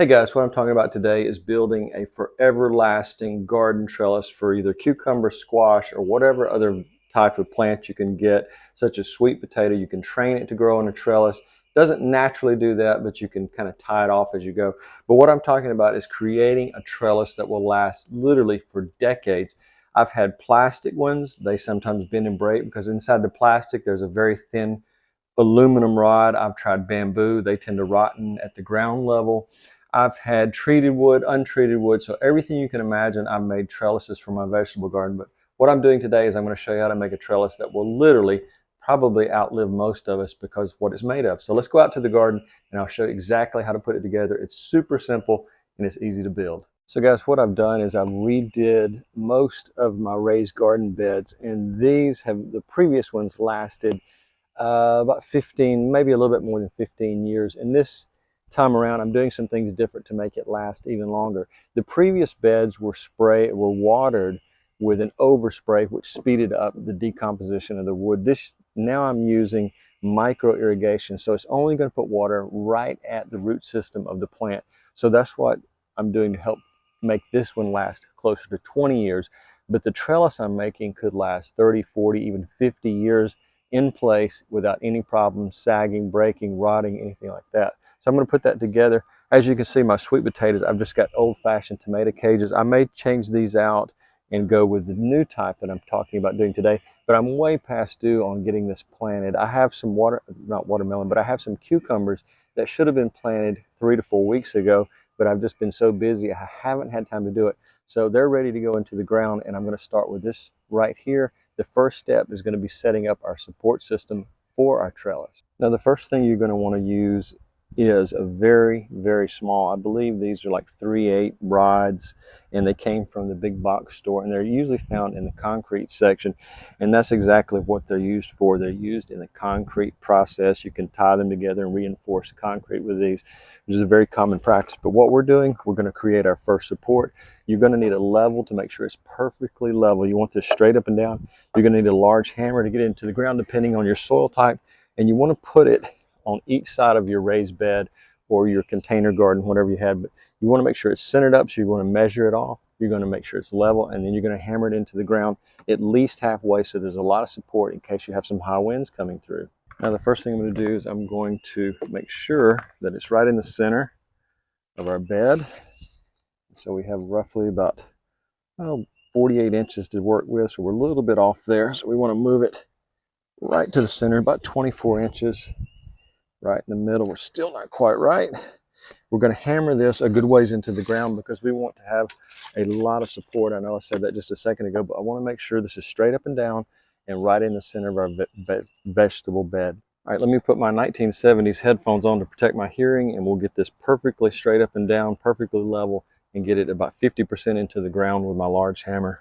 Hey guys, what I'm talking about today is building a forever lasting garden trellis for either cucumber, squash, or whatever other type of plant you can get, such as sweet potato. You can train it to grow on a trellis. Doesn't naturally do that, but you can kind of tie it off as you go. But what I'm talking about is creating a trellis that will last literally for decades. I've had plastic ones. They sometimes bend and break because inside the plastic there's a very thin aluminum rod. I've tried bamboo. They tend to rotten at the ground level. I've had treated wood, untreated wood, so everything you can imagine. I've made trellises for my vegetable garden. But what I'm doing today is I'm going to show you how to make a trellis that will literally probably outlive most of us because what it's made of. So let's go out to the garden and I'll show you exactly how to put it together. It's super simple and it's easy to build. So guys, what I've done is I've redid most of my raised garden beds, and the previous ones lasted about 15, maybe a little bit more than 15 years. And this time around, I'm doing some things different to make it last even longer. The previous beds were watered with an overspray, which speeded up the decomposition of the wood. Now I'm using micro irrigation, so it's only going to put water right at the root system of the plant. So that's what I'm doing to help make this one last closer to 20 years. But the trellis I'm making could last 30, 40, even 50 years in place without any problems, sagging, breaking, rotting, anything like that. So I'm going to put that together. As you can see, my sweet potatoes, I've just got old-fashioned tomato cages. I may change these out and go with the new type that I'm talking about doing today, but I'm way past due on getting this planted. I have some not watermelon, but I have some cucumbers that should have been planted 3 to 4 weeks ago, but I've just been so busy, I haven't had time to do it. So they're ready to go into the ground, and I'm going to start with this right here. The first step is going to be setting up our support system for our trellis. Now, the first thing you're going to want to use is a very, very small, I believe these are like 3/8 rods, and they came from the big box store, and they're usually found in the concrete section, and that's exactly what they're used for. They're used in the concrete process. You can tie them together and reinforce concrete with these, which is a very common practice. But what we're doing, we're going to create our first support. You're going to need a level to make sure it's perfectly level. You want this straight up and down. You're going to need a large hammer to get into the ground depending on your soil type, and you want to put it on each side of your raised bed or your container garden, whatever you had. But you want to make sure it's centered up, so you want to measure it off. You're going to make sure it's level, and then you're going to hammer it into the ground at least halfway so there's a lot of support in case you have some high winds coming through. Now the first thing I'm going to do is I'm going to make sure that it's right in the center of our bed. So we have roughly about 48 inches to work with, so we're a little bit off there. So we want to move it right to the center, about 24 inches right in the middle. We're still not quite right. We're going to hammer this a good ways into the ground because we want to have a lot of support. I know I said that just a second ago, but I want to make sure this is straight up and down and right in the center of our vegetable bed. All right, let me put my 1970s headphones on to protect my hearing, and we'll get this perfectly straight up and down, perfectly level, and get it about 50% into the ground with my large hammer.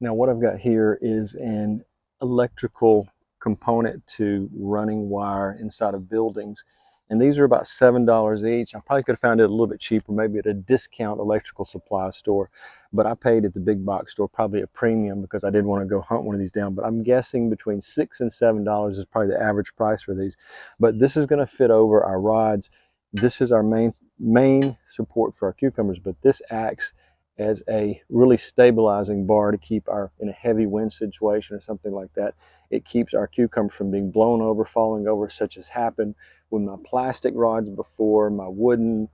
Now what I've got here is an electrical component to running wire inside of buildings. And these are about $7 each. I probably could have found it a little bit cheaper, maybe at a discount electrical supply store. But I paid at the big box store probably a premium because I didn't want to go hunt one of these down. But I'm guessing between $6 and $7 is probably the average price for these. But this is going to fit over our rods. This is our main support for our cucumbers, but this acts as a really stabilizing bar to keep in a heavy wind situation or something like that. It keeps our cucumbers from being blown over, falling over, such as happened with my plastic rods before, my wooden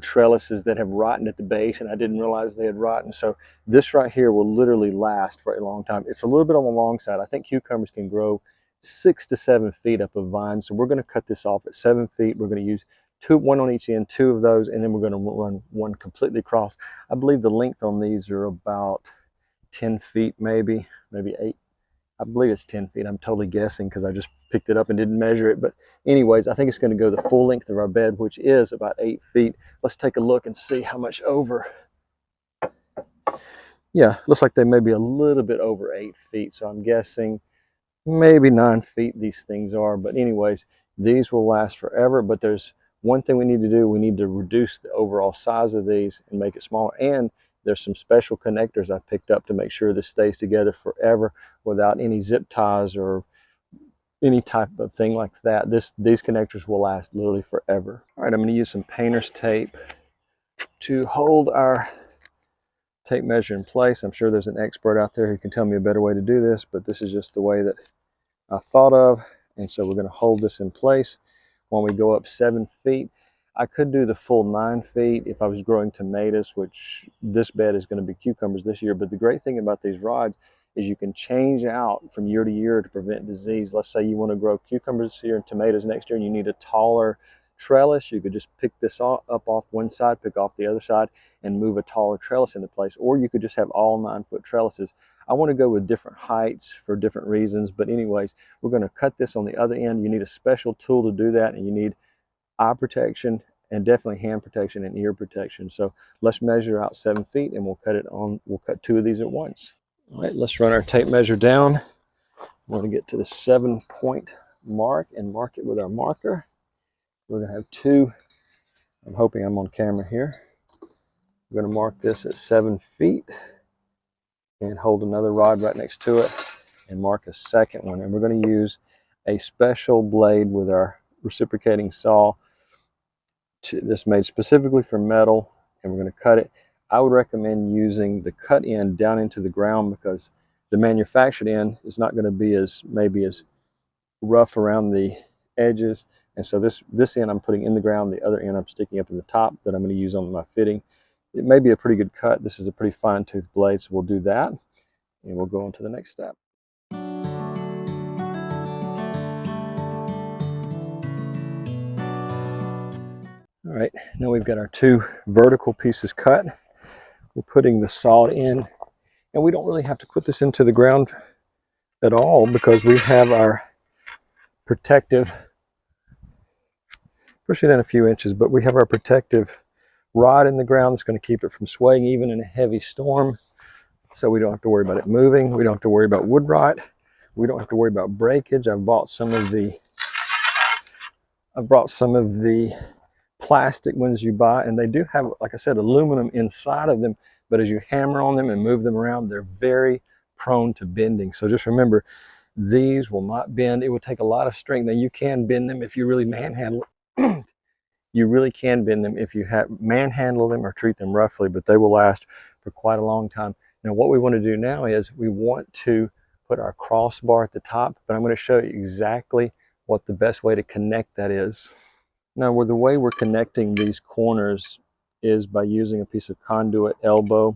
trellises that have rotten at the base, and I didn't realize they had rotten. So this right here will literally last for a long time. It's a little bit on the long side. I think cucumbers can grow 6 to 7 feet up a vine. So we're going to cut this off at 7 feet. We're going to use one on each end, 2 of those, and then we're going to run one completely across. I believe the length on these are about 10 feet, maybe 8. I believe it's 10 feet. I'm totally guessing because I just picked it up and didn't measure it. But anyways, I think it's going to go the full length of our bed, which is about 8 feet. Let's take a look and see how much over. Yeah, looks like they may be a little bit over 8 feet. So I'm guessing maybe 9 feet these things are. But anyways, these will last forever. But there's one thing we need to do. We need to reduce the overall size of these and make it smaller. And there's some special connectors I picked up to make sure this stays together forever without any zip ties or any type of thing like that. These connectors will last literally forever. All right, I'm going to use some painter's tape to hold our tape measure in place. I'm sure there's an expert out there who can tell me a better way to do this, but this is just the way that I thought of. And so we're going to hold this in place when we go up 7 feet. I could do the full 9 feet if I was growing tomatoes, which this bed is going to be cucumbers this year. But the great thing about these rods is you can change out from year to year to prevent disease. Let's say you want to grow cucumbers this year and tomatoes next year, and you need a taller trellis. You could just pick this up off one side, pick off the other side, and move a taller trellis into place. Or you could just have all 9-foot trellises. I want to go with different heights for different reasons. But anyways, we're going to cut this on the other end. You need a special tool to do that, and you need eye protection and definitely hand protection and ear protection. So let's measure out 7 feet and we'll cut 2 of these at once. All right, let's run our tape measure down. We're going to get to the 7-point mark and mark it with our marker. We're going to have 2. I'm hoping I'm on camera here. We're going to mark this at 7 feet and hold another rod right next to it and mark a second one. And we're going to use a special blade with our reciprocating saw. This made specifically for metal, and we're going to cut it. I would recommend using the cut end down into the ground because the manufactured end is not going to be maybe as rough around the edges. And so this end I'm putting in the ground, the other end I'm sticking up in the top that I'm going to use on my fitting. It may be a pretty good cut. This is a pretty fine tooth blade, so we'll do that, and we'll go on to the next step. All right, now we've got our 2 vertical pieces cut. We're putting the saw in, and we don't really have to put this into the ground at all because we have our protective, push it in a few inches, but we have our protective rod in the ground that's going to keep it from swaying even in a heavy storm. So we don't have to worry about it moving. We don't have to worry about wood rot. We don't have to worry about breakage. I've brought some of the plastic ones you buy, and they do have, like I said, aluminum inside of them, but as you hammer on them and move them around, they're very prone to bending. So just remember, these will not bend. It would take a lot of strength. Now you can bend them if you really manhandle you really can bend them if you manhandle them or treat them roughly, but they will last for quite a long time. Now what we want to do now is we want to put our crossbar at the top, but I'm going to show you exactly what the best way to connect that is. Now, the way we're connecting these corners is by using a piece of conduit elbow.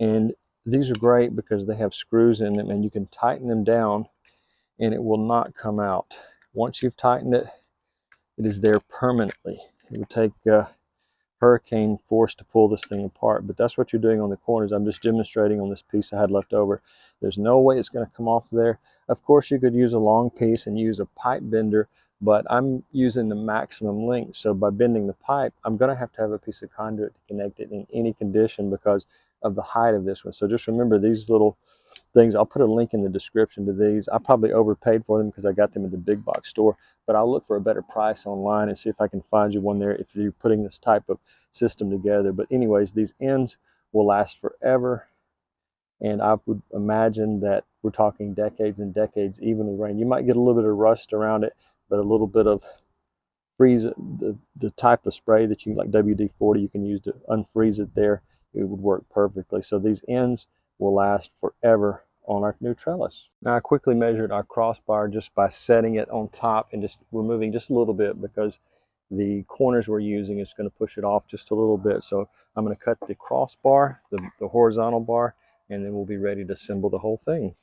And these are great because they have screws in them and you can tighten them down and it will not come out. Once you've tightened it, it is there permanently. It would take hurricane force to pull this thing apart, but that's what you're doing on the corners. I'm just demonstrating on this piece I had left over. There's no way it's going to come off there. Of course, you could use a long piece and use a pipe bender, but I'm using the maximum length. So by bending the pipe, I'm going to have a piece of conduit to connect it in any condition because of the height of this one. So just remember these little things. I'll put a link in the description to these. I probably overpaid for them because I got them at the big box store, but I'll look for a better price online and see if I can find you one there if you're putting this type of system together. But anyways, these ends will last forever, and I would imagine that we're talking decades and decades even with rain. You might get a little bit of rust around it, but a little bit of freeze it, the type of spray that you like WD-40 you can use to unfreeze it there. It would work perfectly. So these ends will last forever on our new trellis. Now I quickly measured our crossbar just by setting it on top and just removing just a little bit because the corners we're using is going to push it off just a little bit. So I'm going to cut the crossbar, the horizontal bar, and then we'll be ready to assemble the whole thing.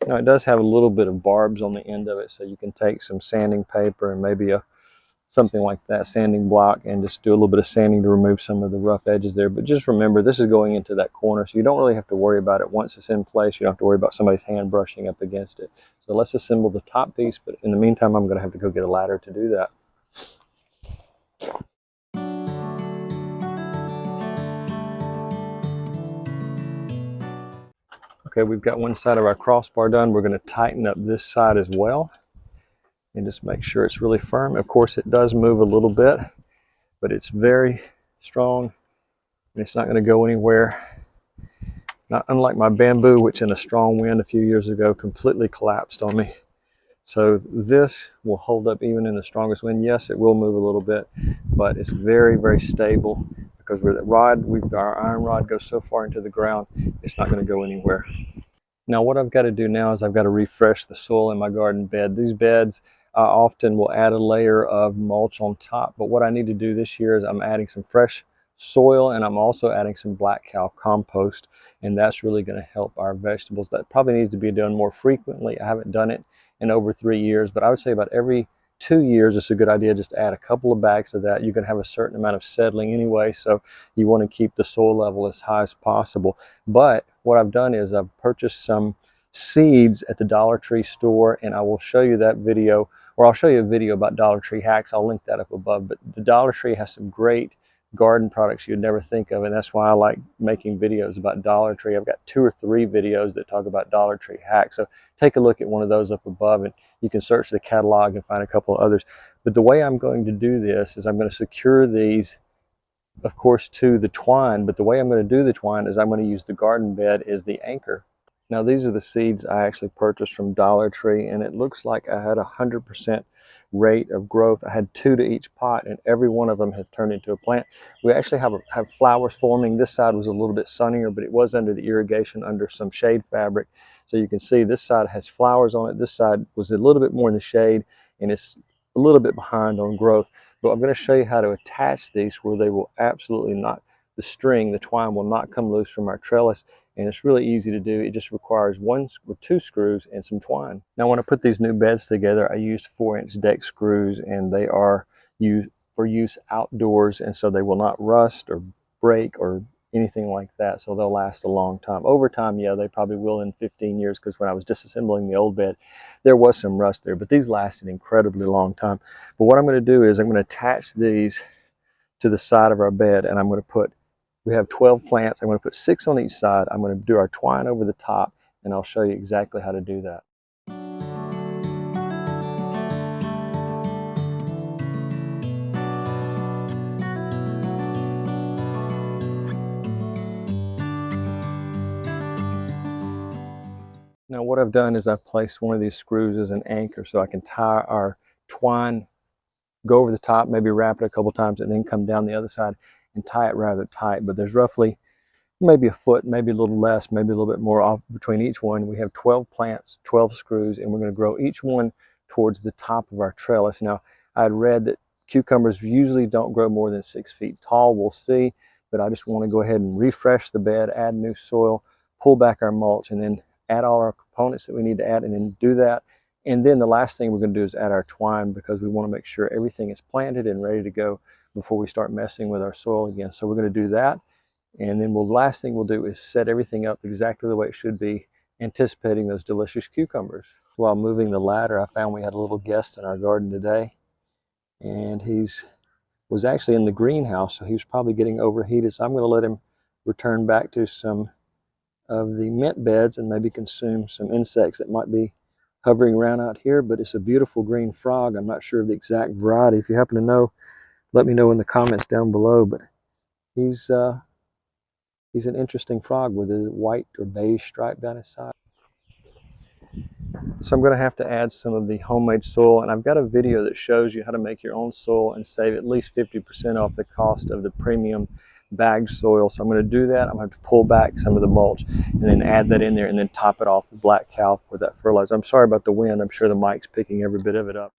Now it does have a little bit of barbs on the end of it, so you can take some sanding paper and maybe a something like that, sanding block, and just do a little bit of sanding to remove some of the rough edges there. But just remember, this is going into that corner, so you don't really have to worry about it. Once it's in place, you don't have to worry about somebody's hand brushing up against it. So let's assemble the top piece, but in the meantime, I'm going to have to go get a ladder to do that. Okay, we've got one side of our crossbar done. We're going to tighten up this side as well and just make sure it's really firm. Of course, it does move a little bit, but it's very strong and it's not going to go anywhere. Not unlike my bamboo, which in a strong wind a few years ago completely collapsed on me. So this will hold up even in the strongest wind. Yes, it will move a little bit, but it's very, very stable because where the rod, our iron rod goes so far into the ground, it's not going to go anywhere. Now what I've got to do now is I've got to refresh the soil in my garden bed. These beds often will add a layer of mulch on top, but what I need to do this year is I'm adding some fresh soil and I'm also adding some black cow compost, and that's really going to help our vegetables. That probably needs to be done more frequently. I haven't done it in over 3 years, but I would say about every 2 years it's a good idea just to add a couple of bags of that. You can have a certain amount of settling anyway, so you want to keep the soil level as high as possible. But what I've done is I've purchased some seeds at the Dollar Tree store, and I will show you that video, or I'll show you a video about Dollar Tree hacks. I'll link that up above. But the Dollar Tree has some great garden products you'd never think of, and that's why I like making videos about Dollar Tree. I've got 2 or 3 videos that talk about Dollar Tree hacks, so take a look at one of those up above, and you can search the catalog and find a couple of others. But the way I'm going to do this is I'm going to secure these, of course, to the twine, but the way I'm going to do the twine is I'm going to use the garden bed as the anchor. Now these are the seeds I actually purchased from Dollar Tree, and it looks like I had 100% rate of growth. I had 2 to each pot, and every one of them has turned into a plant. We actually have flowers forming. This side was a little bit sunnier, but it was under the irrigation under some shade fabric. So you can see this side has flowers on it. This side was a little bit more in the shade, and it's a little bit behind on growth. But I'm going to show you how to attach these where they will absolutely not, the twine will not come loose from our trellis, and it's really easy to do. It just requires 1 or 2 screws and some twine. Now when I put these new beds together, I used 4-inch deck screws, and they are used for use outdoors, and so they will not rust or break or anything like that, so they'll last a long time. Over time, yeah, they probably will in 15 years, because when I was disassembling the old bed, there was some rust there, but these lasted an incredibly long time. But what I'm going to do is I'm going to attach these to the side of our bed, and I'm going to put, we have 12 plants, I'm going to put 6 on each side. I'm going to do our twine over the top, and I'll show you exactly how to do that. Now what I've done is I've placed one of these screws as an anchor so I can tie our twine, go over the top, maybe wrap it a couple times, and then come down the other side and tie it rather tight. But there's roughly maybe a foot, maybe a little less, maybe a little bit more off between each one. We have 12 plants, 12 screws, and we're going to grow each one towards the top of our trellis. Now, I'd read that cucumbers usually don't grow more than 6 feet tall. We'll see, but I just want to go ahead and refresh the bed, add new soil, pull back our mulch, and then add all our components that we need to add, and then do that. And then the last thing we're going to do is add our twine, because we want to make sure everything is planted and ready to go before we start messing with our soil again. So we're going to do that. And then the last thing we'll do is set everything up exactly the way it should be, anticipating those delicious cucumbers. While moving the ladder, I found we had a little guest in our garden today, and was actually in the greenhouse, so he was probably getting overheated. So I'm going to let him return back to some of the mint beds and maybe consume some insects that might be hovering around out here. But it's a beautiful green frog. I'm not sure of the exact variety. If you happen to know, let me know in the comments down below. But he's an interesting frog with a white or beige stripe down his side. So I'm going to have to add some of the homemade soil, and I've got a video that shows you how to make your own soil and save at least 50% off the cost of the premium bagged soil. So I'm going to do that. I'm going to have to pull back some of the mulch and then add that in there, and then top it off with black cow for that fertilizer. I'm sorry about the wind. I'm sure the mic's picking every bit of it up.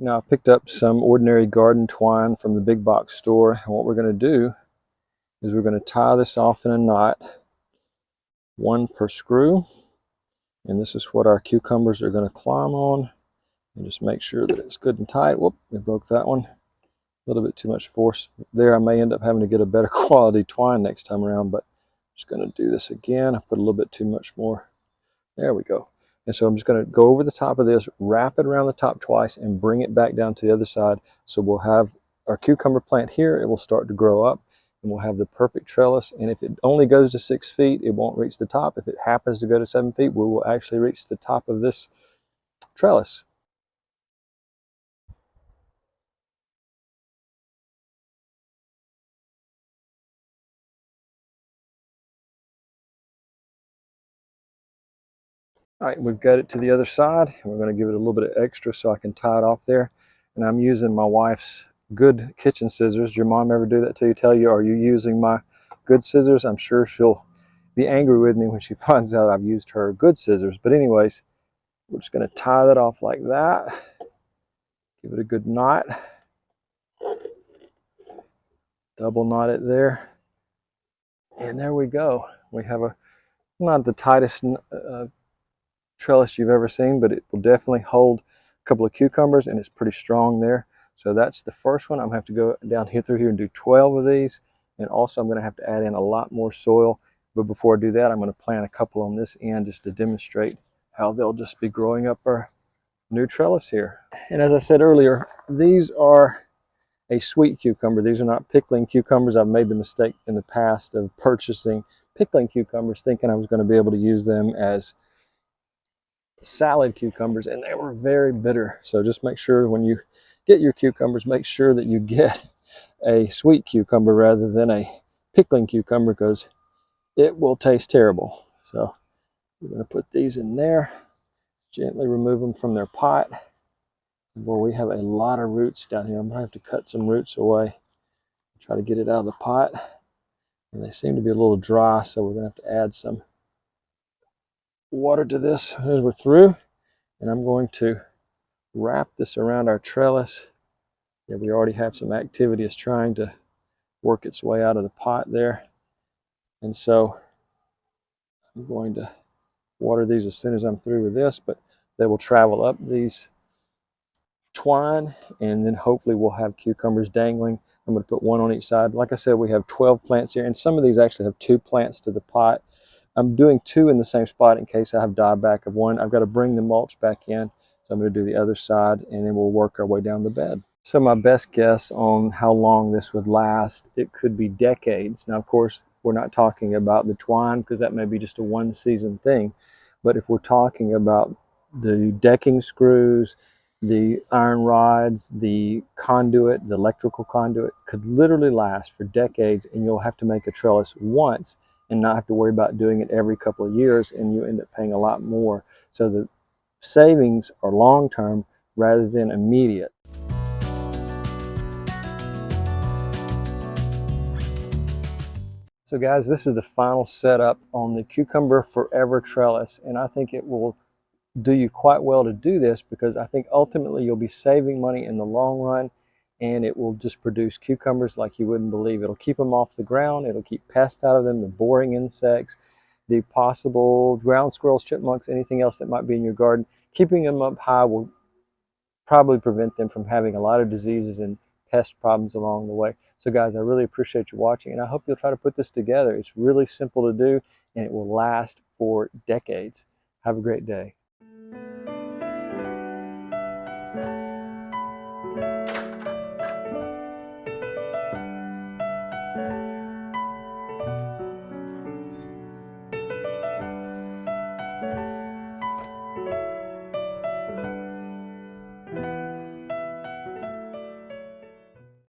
Now I picked up some ordinary garden twine from the big box store, and what we're going to do is we're going to tie this off in a knot, one per screw, and this is what our cucumbers are going to climb on. And just make sure that it's good and tight. Whoop, we broke that one. A little bit too much force there. I may end up having to get a better quality twine next time around, but I'm just going to do this again. I put a little bit too much more. There we go. And so I'm just going to go over the top of this, wrap it around the top twice, and bring it back down to the other side. So we'll have our cucumber plant here. It will start to grow up, and we'll have the perfect trellis. And if it only goes to 6 feet, it won't reach the top. If it happens to go to 7 feet, we will actually reach the top of this trellis. All right, we've got it to the other side. We're going to give it a little bit of extra so I can tie it off there. And I'm using my wife's good kitchen scissors. Did your mom ever do that to you? Tell you, are you using my good scissors? I'm sure she'll be angry with me when she finds out I've used her good scissors. But anyways, we're just going to tie that off like that. Give it a good knot. Double knot it there. And there we go. We have a, not the tightest trellis you've ever seen, but it will definitely hold a couple of cucumbers, and it's pretty strong there. So that's the first one. I'm gonna have to go down here through here and do 12 of these, and also I'm going to have to add in a lot more soil. But before I do that, I'm going to plant a couple on this end just to demonstrate how they'll just be growing up our new trellis here. And as I said earlier, these are a sweet cucumber. These are not pickling cucumbers. I've made the mistake in the past of purchasing pickling cucumbers thinking I was going to be able to use them as salad cucumbers, and they were very bitter. So just make sure when you get your cucumbers, make sure that you get a sweet cucumber rather than a pickling cucumber, because it will taste terrible. So we're going to put these in there, gently remove them from their pot. Boy, we have a lot of roots down here. I'm going to have to cut some roots away, try to get it out of the pot. And they seem to be a little dry, so we're going to have to add some water to this as we're through. And I'm going to wrap this around our trellis. Yeah, we already have some activity is trying to work its way out of the pot there. And so I'm going to water these as soon as I'm through with this, but they will travel up these twine, and then hopefully we'll have cucumbers dangling. I'm going to put one on each side. Like I said, we have 12 plants here, and some of these actually have 2 plants to the pot. I'm doing 2 in the same spot in case I have dieback of one. I've got to bring the mulch back in, so I'm going to do the other side, and then we'll work our way down the bed. So my best guess on how long this would last, it could be decades. Now, of course, we're not talking about the twine because that may be just a one-season thing. But if we're talking about the decking screws, the iron rods, the conduit, the electrical conduit, could literally last for decades, and you'll have to make a trellis once and not have to worry about doing it every couple of years, and you end up paying a lot more. So the savings are long-term rather than immediate. So guys, this is the final setup on the Cucumber Forever Trellis, and I think it will do you quite well to do this, because I think ultimately you'll be saving money in the long run, and it will just produce cucumbers like you wouldn't believe. It'll keep them off the ground, it'll keep pests out of them, the boring insects, the possible ground squirrels, chipmunks, anything else that might be in your garden. Keeping them up high will probably prevent them from having a lot of diseases and pest problems along the way. So guys, I really appreciate you watching, and I hope you'll try to put this together. It's really simple to do, and it will last for decades. Have a great day.